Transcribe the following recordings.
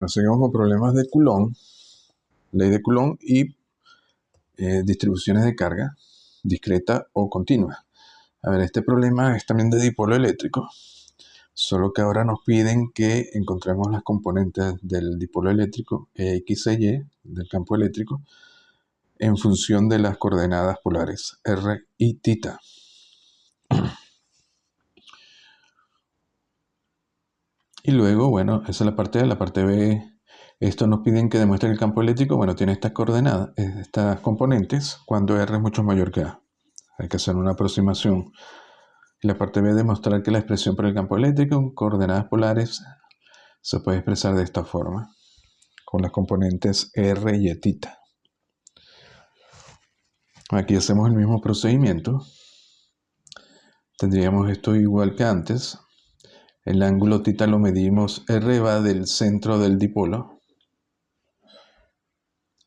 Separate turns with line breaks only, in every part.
Nos seguimos con problemas de Coulomb, ley de Coulomb y distribuciones de carga discreta o continua. A ver, este problema es también de dipolo eléctrico, solo que ahora nos piden que encontremos las componentes del dipolo eléctrico X e Y del campo eléctrico en función de las coordenadas polares R y θ. Y luego, bueno, esa es la parte A. La parte B, esto nos piden que demuestre que el campo eléctrico, bueno, tiene estas coordenadas, estas componentes, cuando R es mucho mayor que A. Hay que hacer una aproximación. Y la parte B, demostrar que la expresión por el campo eléctrico en coordenadas polares se puede expresar de esta forma, con las componentes R y θ. Aquí hacemos el mismo procedimiento. Tendríamos esto igual que antes. El ángulo θ lo medimos, R va del centro del dipolo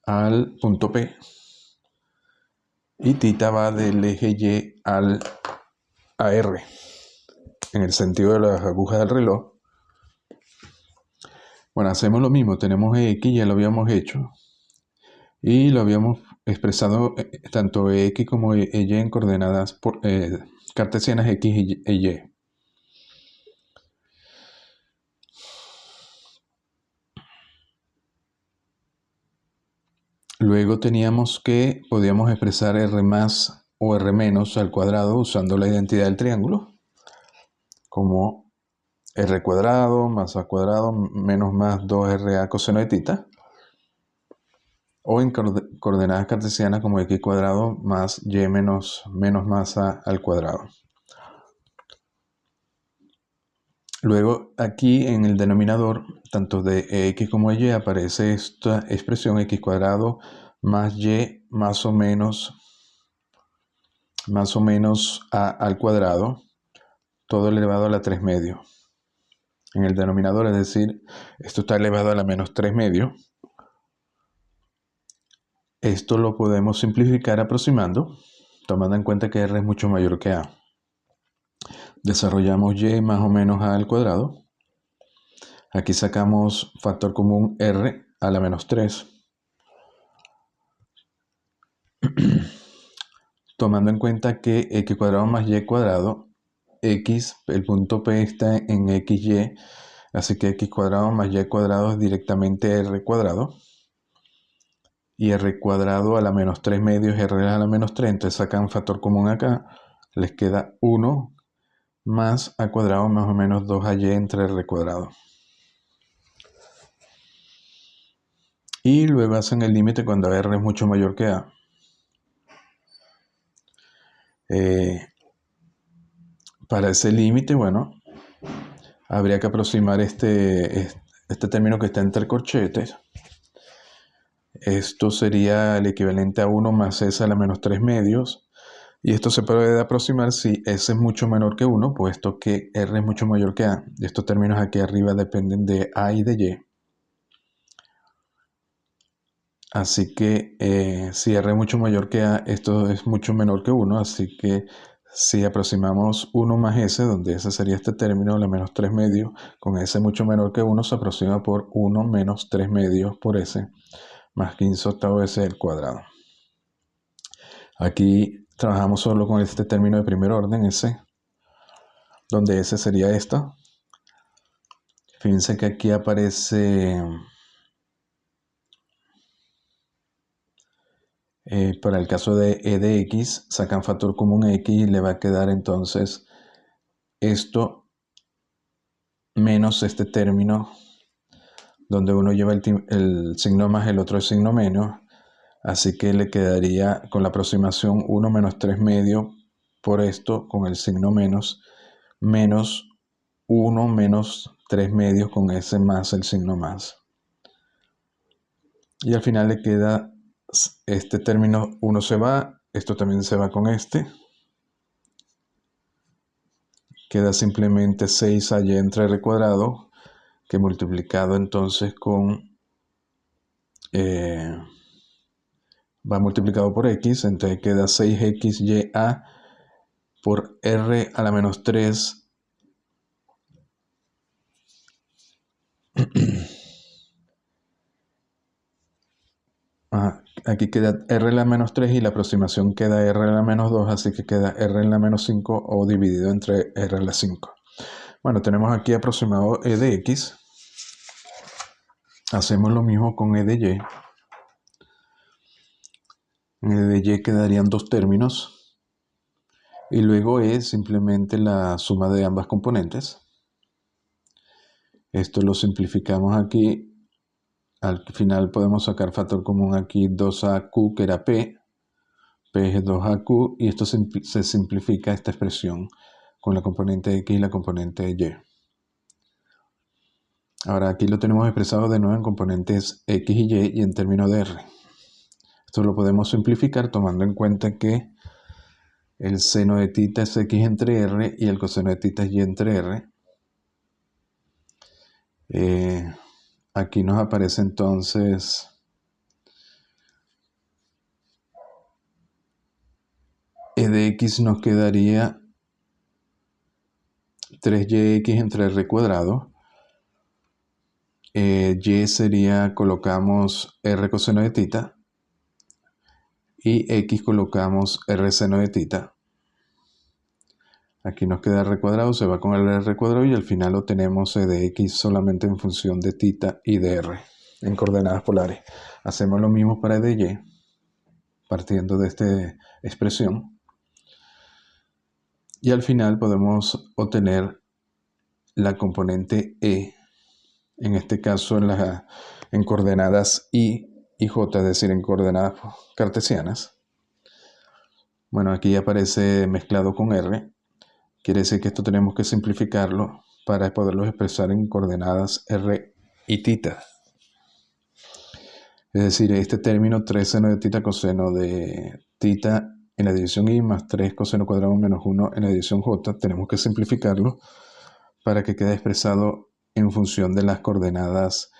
al punto P y θ va del eje Y a R, en el sentido de las agujas del reloj. Bueno, hacemos lo mismo, tenemos X, ya lo habíamos hecho, y lo habíamos expresado tanto X como Y en coordenadas cartesianas X e Y. Luego teníamos que podíamos expresar R más o R menos al cuadrado usando la identidad del triángulo, como R cuadrado más A cuadrado menos más 2RA coseno de θ, o en coordenadas cartesianas como X cuadrado más Y menos más A al cuadrado. Luego aquí en el denominador, tanto de X como de Y, aparece esta expresión X cuadrado más Y más o menos A al cuadrado, todo elevado a la 3 medio. En el denominador, es decir, esto está elevado a la menos 3 medio. Esto lo podemos simplificar aproximando, tomando en cuenta que R es mucho mayor que A. Desarrollamos Y más o menos A al cuadrado. Aquí sacamos factor común R a la menos 3. Tomando en cuenta que X cuadrado más Y cuadrado, X, el punto P está en XY, así que X cuadrado más Y cuadrado es directamente R cuadrado. Y R cuadrado a la menos 3 medios, R a la menos 3, entonces sacan factor común acá, les queda 1 más A cuadrado más o menos 2AY entre R cuadrado. Y luego hacen el límite cuando R es mucho mayor que A. Para ese límite, bueno, habría que aproximar este término que está entre corchetes. Esto sería el equivalente a 1 más S a la menos 3 medios. Y esto se puede aproximar si S es mucho menor que 1, puesto que R es mucho mayor que A. Estos términos aquí arriba dependen de A y de Y. Así que si R es mucho mayor que A, esto es mucho menor que 1. Así que si aproximamos 1 más S, donde ese sería este término, la menos 3 medios, con S mucho menor que 1, se aproxima por 1 menos 3 medios por S, más 15 octavos S al cuadrado. Aquí trabajamos solo con este término de primer orden, S, donde S sería esta. Fíjense que aquí aparece, para el caso de E de X, sacan factor común X y le va a quedar entonces esto menos este término, donde uno lleva el signo más, el otro el signo menos. Así que le quedaría con la aproximación 1 menos 3 medios por esto con el signo menos 1 menos 3 medios con ese más el signo más. Y al final le queda este término, 1 se va, esto también se va con este. Queda simplemente 6AY entre R cuadrado, que multiplicado entonces con... va multiplicado por X, entonces queda 6XYA por R a la menos 3 aquí queda r en la menos 3 y la aproximación queda r en la menos 2, así que queda r en la menos 5 o dividido entre r en la 5. Bueno, tenemos aquí aproximado e de x. Hacemos lo mismo con e de y. En e de y quedarían dos términos. Y luego e simplemente la suma de ambas componentes. Esto lo simplificamos aquí. Al final podemos sacar factor común aquí 2aq, que era p. P es 2aq, y esto se simplifica esta expresión con la componente x y la componente y. Ahora aquí lo tenemos expresado de nuevo en componentes x y y en términos de r. Esto lo podemos simplificar tomando en cuenta que el seno de θ es x entre r y el coseno de θ es y entre r. Aquí nos aparece entonces e de x nos quedaría 3yx entre r cuadrado. Y sería, colocamos r coseno de θ. Y x colocamos r seno de θ. Aquí nos queda r cuadrado, se va con el r cuadrado y al final obtenemos e de x solamente en función de θ y de r en coordenadas polares. Hacemos lo mismo para e de y, partiendo de esta expresión. Y al final podemos obtener la componente e, en este caso en coordenadas y j, es decir, en coordenadas cartesianas. Bueno, aquí aparece mezclado con r. Quiere decir que esto tenemos que simplificarlo para poderlo expresar en coordenadas r y θ. Es decir, este término 3 seno de θ coseno de θ en la división y más 3 coseno cuadrado menos 1 en la división j, tenemos que simplificarlo para que quede expresado en función de las coordenadas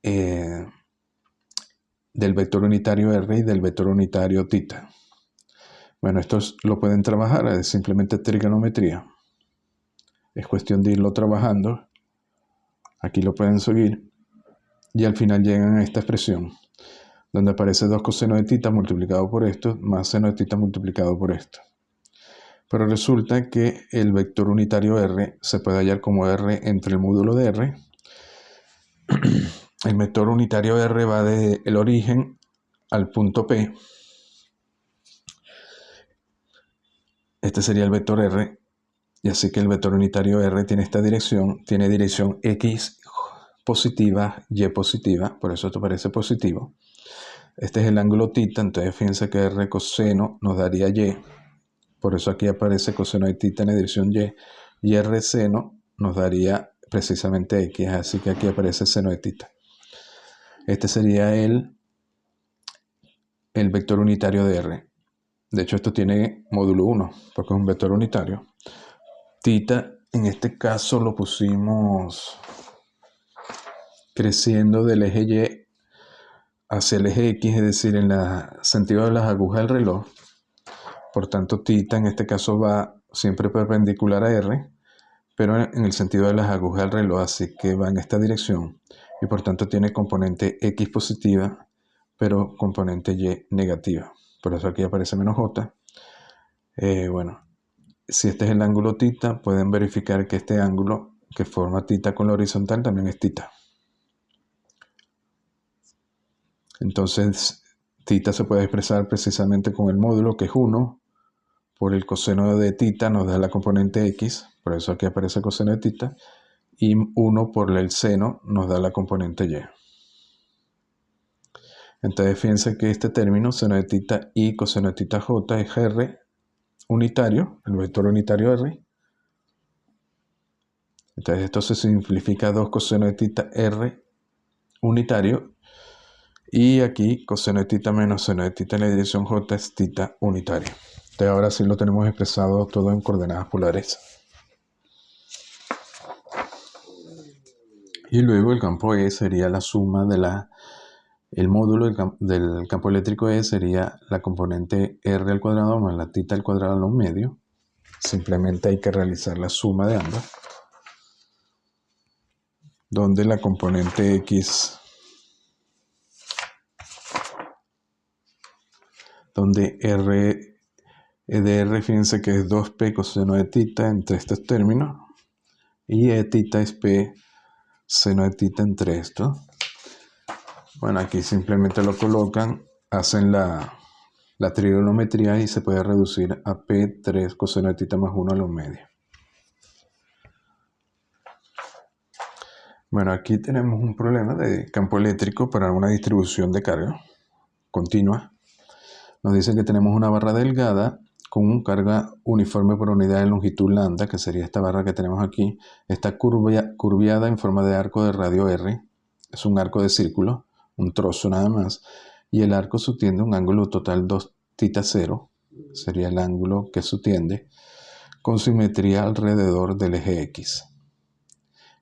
del vector unitario r y del vector unitario θ. Bueno, esto lo pueden trabajar, es simplemente trigonometría. Es cuestión de irlo trabajando. Aquí lo pueden seguir. Y al final llegan a esta expresión, donde aparece 2 coseno de θ multiplicado por esto, más seno de θ multiplicado por esto. Pero resulta que el vector unitario r se puede hallar como r entre el módulo de r. El vector unitario r va desde el origen al punto P. Este sería el vector r. Y así que el vector unitario r tiene esta dirección. Tiene dirección x positiva, y positiva. Por eso esto parece positivo. Este es el ángulo θ. Entonces fíjense que r coseno nos daría y. Por eso aquí aparece coseno de θ en la dirección y. Y r seno nos daría precisamente x. Así que aquí aparece seno de θ. Este sería el vector unitario de r. De hecho, esto tiene módulo 1, porque es un vector unitario. Θ, en este caso, lo pusimos creciendo del eje Y hacia el eje X, es decir, en el sentido de las agujas del reloj. Por tanto, θ en este caso va siempre perpendicular a r, pero en el sentido de las agujas del reloj, así que va en esta dirección. Y por tanto tiene componente x positiva, pero componente y negativa. Por eso aquí aparece menos j. Bueno, si este es el ángulo θ, pueden verificar que este ángulo que forma θ con la horizontal también es θ. Entonces, θ se puede expresar precisamente con el módulo, que es 1, por el coseno de θ nos da la componente x, por eso aquí aparece coseno de θ, y 1 por el seno nos da la componente y. Entonces fíjense que este término, seno de θ y coseno de θ j, es r unitario, el vector unitario r. Entonces esto se simplifica a 2 coseno de θ r unitario. Y aquí coseno de θ menos seno de θ en la dirección j es θ unitario. Entonces ahora sí lo tenemos expresado todo en coordenadas polares. Y luego el campo E sería la suma de el módulo del campo eléctrico E sería la componente R al cuadrado más la θ al cuadrado a un medio. Simplemente hay que realizar la suma de ambas, donde la componente X donde R de R, fíjense que es 2P coseno de θ entre estos términos, y E θ es P seno de θ entre estos. Bueno, aquí simplemente lo colocan, hacen la trigonometría y se puede reducir a P3 coseno de θ más 1 a los medios. Bueno, aquí tenemos un problema de campo eléctrico para una distribución de carga continua. Nos dice que tenemos una barra delgada con carga uniforme por unidad de longitud lambda, que sería esta barra que tenemos aquí. Está curviada en forma de arco de radio R. Es un arco de círculo, un trozo nada más. Y el arco subtiende un ángulo total 2θ0. Sería el ángulo que subtiende, con simetría alrededor del eje X.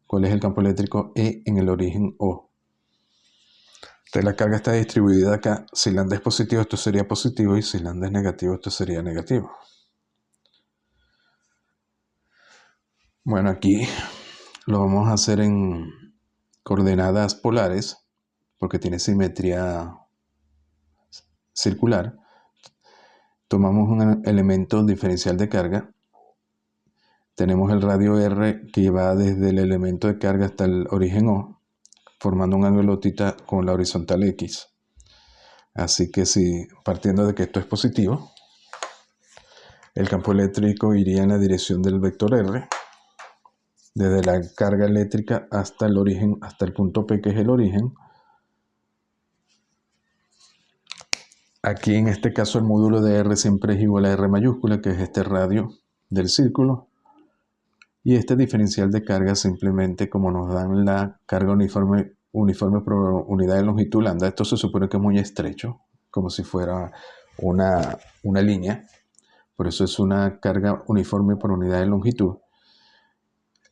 ¿Cuál es el campo eléctrico E en el origen O? Entonces la carga está distribuida acá. Si lambda es positivo, esto sería positivo, y si lambda es negativo, esto sería negativo. Bueno, aquí lo vamos a hacer en coordenadas polares, porque tiene simetría circular. Tomamos un elemento diferencial de carga. Tenemos el radio R que va desde el elemento de carga hasta el origen O, formando un ángulo θ con la horizontal X. Así que si, partiendo de que esto es positivo, el campo eléctrico iría en la dirección del vector R, desde la carga eléctrica hasta el origen, hasta el punto P, que es el origen. Aquí en este caso el módulo de R siempre es igual a R mayúscula, que es este radio del círculo. Y este diferencial de carga, simplemente como nos dan la carga uniforme por unidad de longitud lambda, esto se supone que es muy estrecho, como si fuera una línea. Por eso es una carga uniforme por unidad de longitud.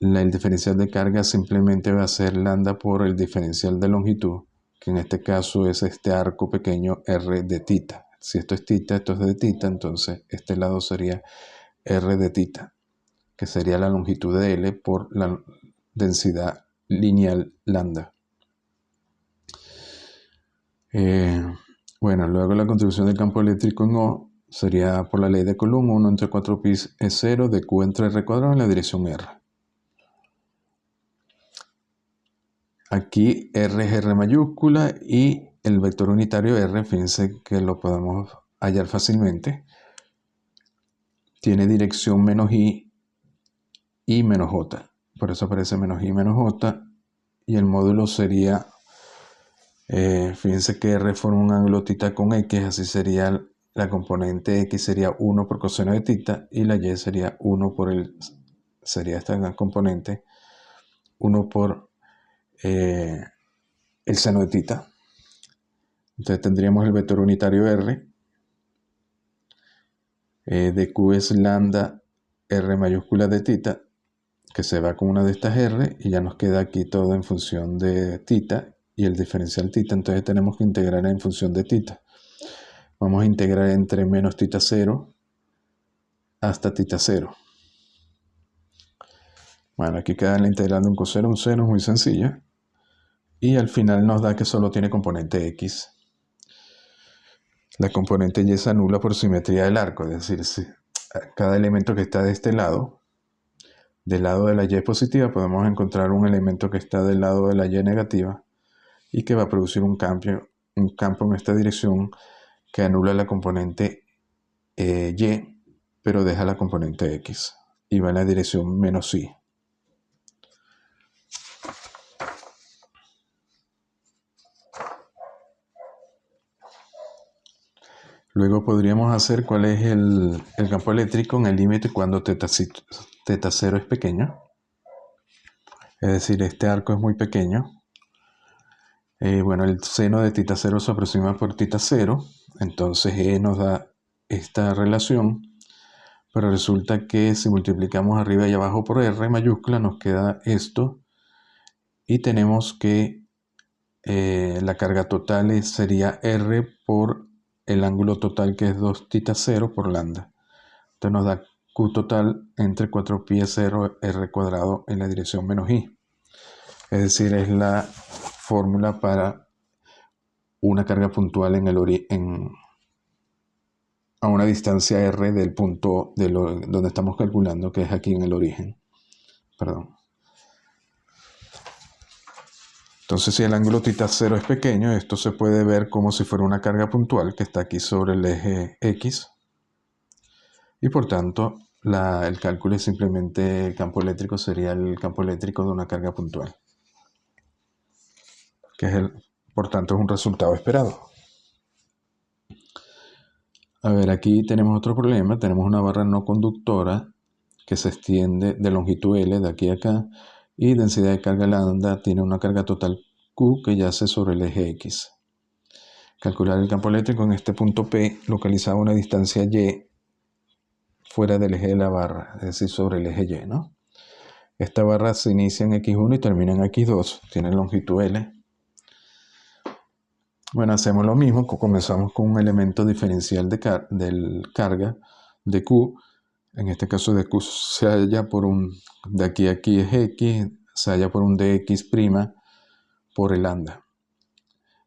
El diferencial de carga simplemente va a ser lambda por el diferencial de longitud, que en este caso es este arco pequeño R de θ. Si esto es θ, esto es de θ, entonces este lado sería R de θ, que sería la longitud de L por la densidad lineal lambda. Bueno, luego la contribución del campo eléctrico en O sería por la ley de Coulomb, 1 entre 4pi es 0, de Q entre R cuadrado en la dirección R. Aquí R es R mayúscula y el vector unitario R, fíjense que lo podemos hallar fácilmente. Tiene dirección menos I y menos J. Por eso aparece menos I menos J. Y el módulo sería, fíjense que R forma un ángulo θ con X, así sería la componente X sería 1 por coseno de θ y la Y sería 1 por sería esta componente 1 por el seno de θ. Entonces tendríamos el vector unitario R, de Q es lambda R mayúscula de θ, que se va con una de estas R, y ya nos queda aquí todo en función de θ y el diferencial θ. Entonces tenemos que integrar en función de θ. Vamos a integrar entre menos θ0 hasta θ0. Bueno, aquí queda la integral de un coseno, un seno, es muy sencilla. Y al final nos da que solo tiene componente X. La componente Y se anula por simetría del arco, es decir, si cada elemento que está de este lado, del lado de la Y positiva, podemos encontrar un elemento que está del lado de la Y negativa y que va a producir un campo en esta dirección que anula la componente Y, pero deja la componente X y va en la dirección menos I. Luego podríamos hacer cuál es el campo eléctrico en el límite cuando θ0 es pequeño. Es decir, este arco es muy pequeño. Bueno, el seno de θ0 se aproxima por θ0. Entonces E nos da esta relación. Pero resulta que si multiplicamos arriba y abajo por R mayúscula nos queda esto. Y tenemos que la carga total sería R por el ángulo total, que es 2θ0 por lambda. Entonces nos da Q total entre 4pi es 0 R cuadrado en la dirección menos I. Es decir, es la fórmula para una carga puntual en a una distancia r del punto donde estamos calculando, que es aquí en el origen. Perdón. Entonces, si el ángulo θ0 es pequeño, esto se puede ver como si fuera una carga puntual que está aquí sobre el eje X. Y por tanto, el cálculo es simplemente el campo eléctrico, sería el campo eléctrico de una carga puntual. Que es por tanto, es un resultado esperado. A ver, aquí tenemos otro problema. Tenemos una barra no conductora que se extiende de longitud L de aquí a acá. Y densidad de carga lambda tiene una carga total Q que yace sobre el eje X. Calcular el campo eléctrico en este punto P localizado a una distancia Y fuera del eje de la barra, es decir, sobre el eje Y, ¿no? Esta barra se inicia en X1 y termina en X2, tiene longitud L. Bueno, hacemos lo mismo, comenzamos con un elemento diferencial del carga de Q. En este caso de Q se halla por de aquí a aquí es X, se halla por un dx' por el lambda.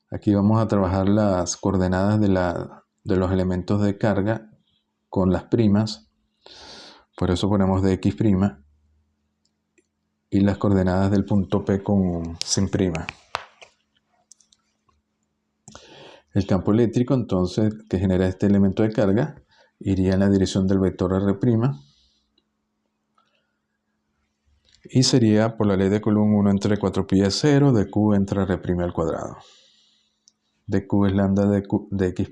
Aquí vamos a trabajar las coordenadas de los elementos de carga con las primas. Por eso ponemos dx' y las coordenadas del punto P sin prima. El campo eléctrico, entonces, que genera este elemento de carga, iría en la dirección del vector R', y sería por la ley de Coulomb 1 entre 4pi a 0 de Q entre R' al cuadrado. dq es lambda de x',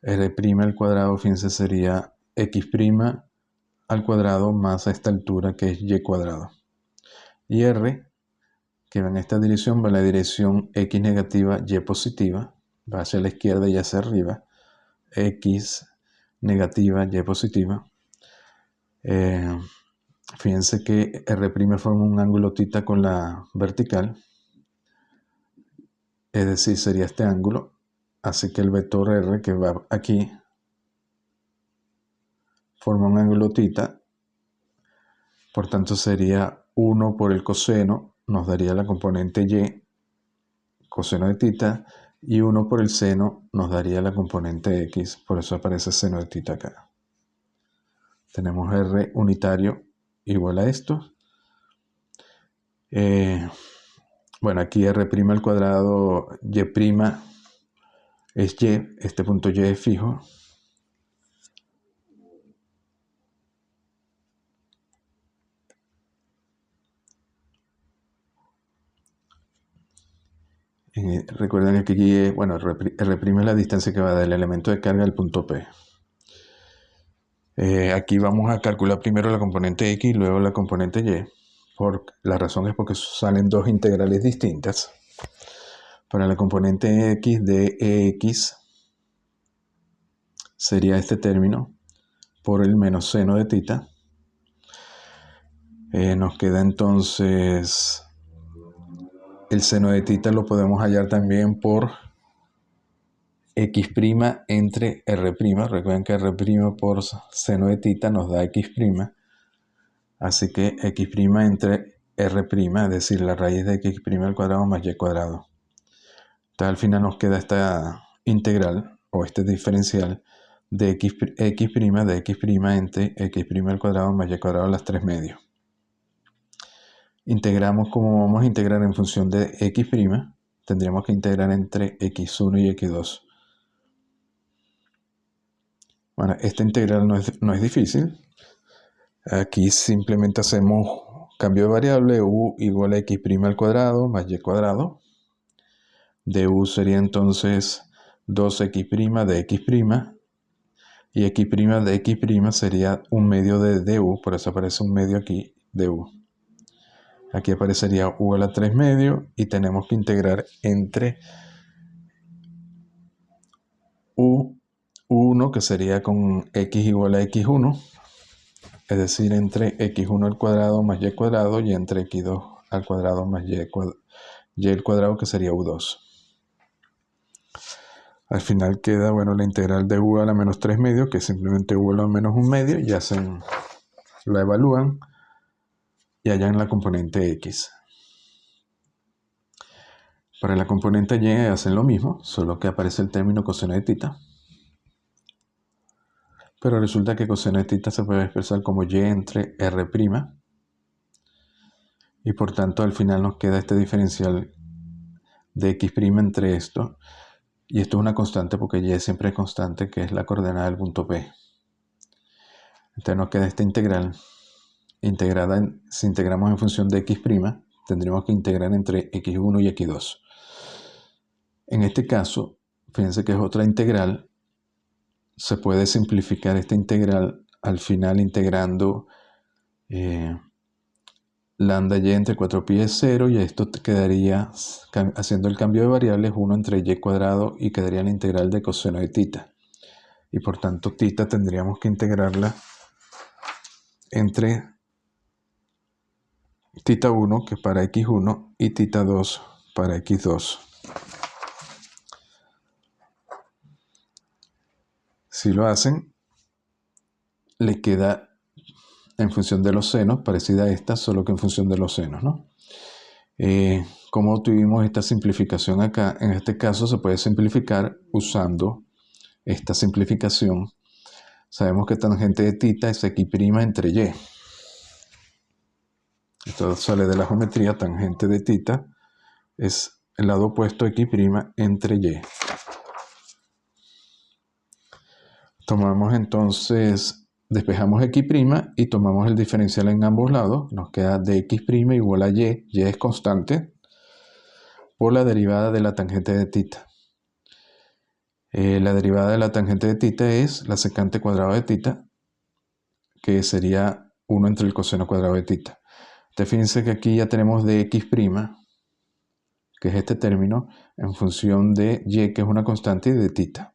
R' al cuadrado, fíjense, sería x' al cuadrado más a esta altura que es y cuadrado. Y R, que va en esta dirección, va en la dirección x negativa, y positiva, va hacia la izquierda y hacia arriba, x negativa, y positiva. Fíjense que R' forma un ángulo θ con la vertical, es decir, sería este ángulo, así que el vector R que va aquí forma un ángulo θ, por tanto sería 1 por el coseno, nos daría la componente y, coseno de θ, y 1 por el seno nos daría la componente x, por eso aparece seno de θ acá. Tenemos R unitario igual a esto. Bueno, aquí R' al cuadrado, y' es y, este punto y es fijo. Recuerden que aquí, bueno, R' es la distancia que va del elemento de carga al punto P. Aquí vamos a calcular primero la componente x y luego la componente y. La razón es porque salen dos integrales distintas. Para la componente x de ex sería este término por el menos seno de θ. Nos queda entonces el seno de θ, lo podemos hallar también por x' entre R'. Recuerden que R' por seno de θ nos da x'. Así que x' entre R', es decir, la raíz de x' al cuadrado más y cuadrado. Entonces al final nos queda esta integral o este diferencial de x' de x' entre x' al cuadrado más y cuadrado a las 3 medios. Integramos como vamos a integrar en función de x', tendríamos que integrar entre x1 y x2. Bueno, esta integral no es difícil. Aquí simplemente hacemos cambio de variable, u igual a x' al cuadrado más y cuadrado. Du sería entonces 2x' de x', y x' de x' sería un medio de du, por eso aparece un medio aquí de u. Aquí aparecería u a la 3 medios y tenemos que integrar entre u1, que sería con x igual a x1, es decir, entre x1 al cuadrado más y cuadrado, y entre x2 al cuadrado más y al cuadrado, que sería u2. Al final queda, bueno, la integral de u a la menos 3 medios, que es simplemente u a la menos 1 medio, y la evalúan y hallan la componente x. Para la componente y hacen lo mismo, solo que aparece el término coseno de θ. pero resulta que coseno de tita se puede expresar como y entre r', y por tanto al final nos queda este diferencial de x' entre esto, y esto es una constante porque y siempre es constante, que es la coordenada del punto P. Entonces nos queda esta integral integrada, si integramos en función de x', tendríamos que integrar entre x1 y x2. En este caso, fíjense que es otra integral, se puede simplificar esta integral al final integrando lambda y entre 4pi es 0, y esto quedaría, haciendo el cambio de variables, 1 entre y cuadrado, y quedaría la integral de coseno de tita. Y por tanto tita tendríamos que integrarla entre tita 1, que es para x1, y tita 2 para x2. Si lo hacen, le queda en función de los senos, parecida a esta, solo que en función de los senos, ¿no? ¿Cómo tuvimos esta simplificación acá? En este caso se puede simplificar usando esta simplificación. Sabemos que tangente de tita es x' entre y. Esto sale de la geometría, tangente de tita es el lado opuesto x' entre y. Tomamos entonces, despejamos x' y tomamos el diferencial en ambos lados. Nos queda dx' igual a y es constante, por la derivada de la tangente de tita. La derivada de la tangente de tita es la secante cuadrado de tita, que sería 1 entre el coseno cuadrado de tita. Entonces fíjense que aquí ya tenemos dx', que es este término, en función de y, que es una constante, y de tita.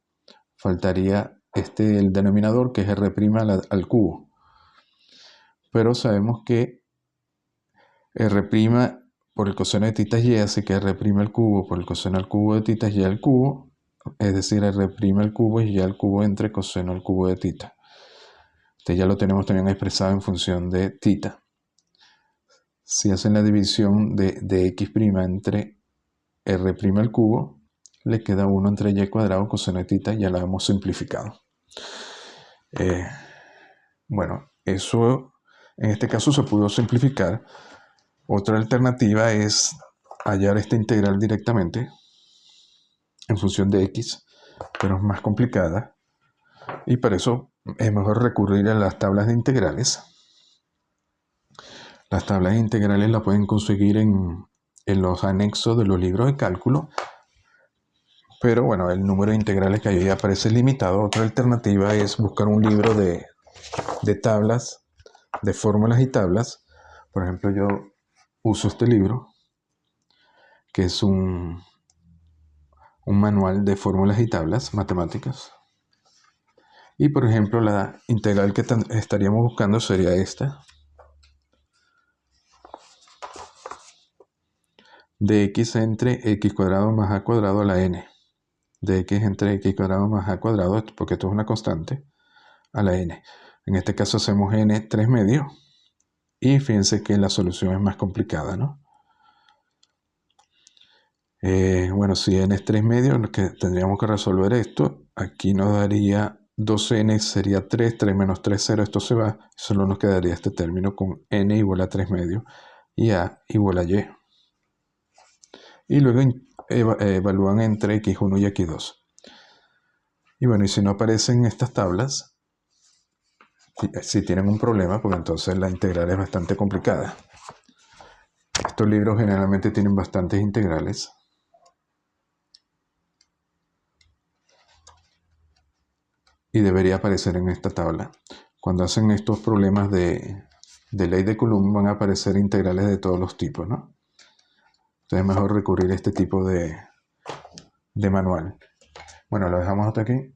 Faltaría el denominador, que es r' al cubo. Pero sabemos que r' por el coseno de tita es y, así que r' al cubo por el coseno al cubo de tita es y al cubo, es decir, r' al cubo es y al cubo entre coseno al cubo de tita. Este ya lo tenemos también expresado en función de tita. Si hacen la división de x' entre r' al cubo, le queda 1 entre y cuadrado coseno de tita, ya la hemos simplificado. Bueno, eso en este caso se pudo simplificar. Otra alternativa es hallar esta integral directamente en función de x, pero es más complicada, y para eso es mejor recurrir a las tablas de integrales. Las tablas de integrales las pueden conseguir en los anexos de los libros de cálculo, pero bueno, el número de integrales que ahí aparece limitado. Otra alternativa es buscar un libro de tablas, de fórmulas y tablas. Por ejemplo, yo uso este libro, que es un manual de fórmulas y tablas matemáticas. Y por ejemplo, la integral que estaríamos buscando sería esta, de x entre x cuadrado más a cuadrado a la n, de x entre x cuadrado más a cuadrado, porque esto es una constante, a la n. En este caso hacemos n 3 medios, y fíjense que la solución es más complicada, ¿no? Bueno, si n es 3 medios, que tendríamos que resolver esto. Aquí nos daría 2n, sería 3, 3 menos 3, 0, esto se va. Solo nos quedaría este término con n igual a 3 medios y a igual a y. Y luego evalúan entre x1 y x2. Y bueno, y si no aparecen estas tablas, si tienen un problema, porque entonces la integral es bastante complicada. Estos libros generalmente tienen bastantes integrales. Y debería aparecer en esta tabla. Cuando hacen estos problemas de ley de Coulomb, van a aparecer integrales de todos los tipos, ¿no? Entonces es mejor recurrir a este tipo de manual. Bueno, lo dejamos hasta aquí.